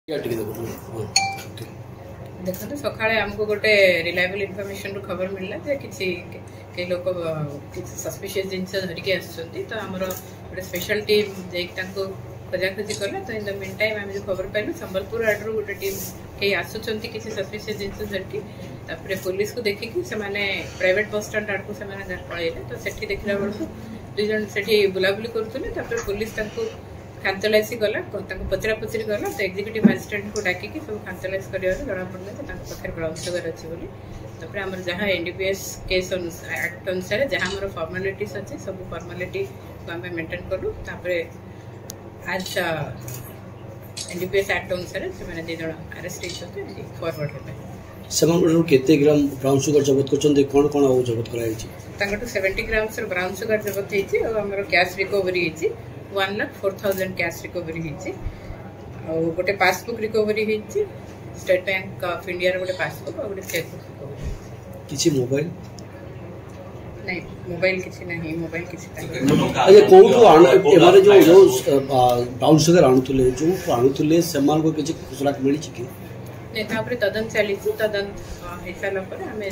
देखो सका आमको गोटे रिलायबल इनफॉरमेशन खबर मिलला जे किसी कई लोग सस्पिशियस जिनस धरिकी आसुचंती तो हमरो गोटे स्पेशल टीम खोजाखोजी कला तो इन द मीन टाइम आम जो खबर पाइलु संबलपुर आडू गोटे टीम कई आसुचंती किसी सस्पिशियस जिनस धरिकी तापर पुलिस को देखिकी से माने प्राइवेट बस स्टैंड आडू से माने पळेले तो सेठी देखला बेलू दुई जन सेठी बुलाबुली करथुले तापर पुलिस तांको खानतलाइज गला पचरा पचरी गला तो एक्जिक्यूटिव मजिस्ट्रेट को डाक सब खानतलाइज कर जना पड़ा पाखे ब्राउन सुगर अच्छी बोली तापर आम जहाँ एनडीपीएस केस एक्ट अनुसार जहाँ आम फर्मालिटीज अच्छे सब फर्मालिटी को आम मेंटेन कलु आज एनडीपीएस एक्ट अनुसार से दीज अरेस्ट होती फॉरवर्ड केते ग्राम ब्राउन सुगर जबत कर कौन कौन जबत कर 70 ग्राम्स ब्राउन सुगर जबत होती कैश रिकवरी 1,04,000 कैश रिकवरी गोटे passbook recovery state bank of India गोटे पासबुक और गोटे चेकबुक रिकवरी किछि मोबाइल नहीं मोबाइल किछि नहीं मोबाइल किछि अरे कोठो एमारे जो ब्राउन सुगर आनुतले जो आनुतले समान को किछि खुसरा मिली छि कि नहीं तापर तदन चली तदन हिसाब पर हमें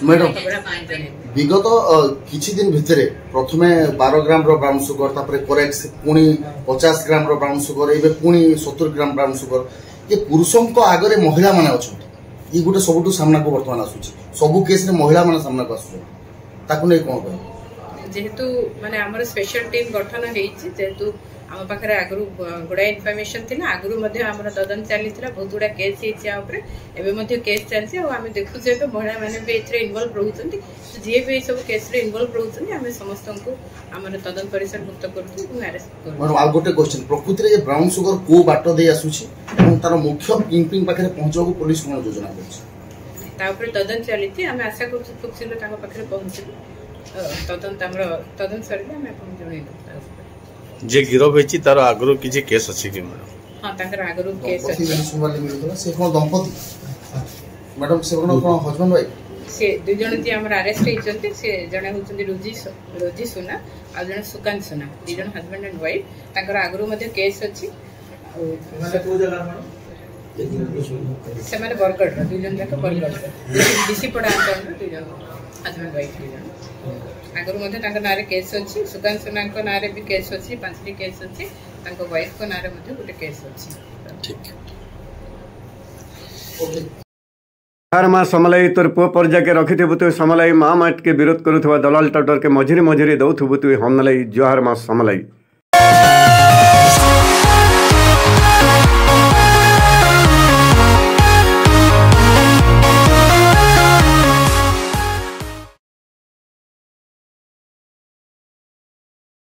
मैडम विगत किछि दिन भितरे प्रथमे 12 ग्राम रो ब्राउन सुगर तापर कोरेक्स पुनी 50 ग्राम रो ब्राउन सुगर एबे पुनी 70 ग्राम ब्राउन सुगर ये पुरुषों को आगरे महिला माने अछंती ई गुटे सबटु सामना को वर्तमान आसुची सबु केस रे महिला माने सामना को आसु ताकु नै कोन कहै जेहेतु माने हमर स्पेशल टीम गठन हेछि जेहेतु आम पाखे आगु गुड़ाए इनफर्मेशन थी आगु तदन चली बहुत गुड़ा केस होते केस चलती आम देखुचे महिला मैंने भी इनवल्व रोचे जी भी सब केस इनवल्व रोचे आम समस्त को आम तदन परिसरभुक्त कर गोटे क्वेश्चन प्रकृति में ब्राउन सुगर को बाट दे आसूची तार मुख्य किंगपिन पाखे पहुंचा पुलिस कौन योजना कर तदन चली आम आशा कर खूब शीघ्र पाखे पहुंचू तदन सर जन जे गिरफ होईची तार आगरो किछि केस अछि कि मैडम हां ताकर आगरो केस अछि से कोन दंपति मैडम से कोन हस्बैंड वाइफ से दुई जण जे हमर अरेस्ट हेचंती से जणे होचंती रोजी सुना आ जणे सुकांत सुना दुई जण हस्बैंड एंड वाइफ ताकर आगरो मध्ये केस अछि को जगह मैडम से माने बरगढ़ दुई जण जाक बरगढ़ डीसी पड़ा अंतर दुई जण हस्बैंड वाइफ दुई जण आगुरी मध्य नारे केस अच्छी सुकांत सोना नारे भी केस अच्छी 5टी केस अच्छी वाइफ को नारे गोटे केस अच्छी जोहार माँ समलाई तोर पुओ पर जाके रखिथु तु समलाई माँ माट के विरोध करुवा दलाल टटर के मझिरे मझिरे दौथु तु हमलाई जोहार माँ समलाई।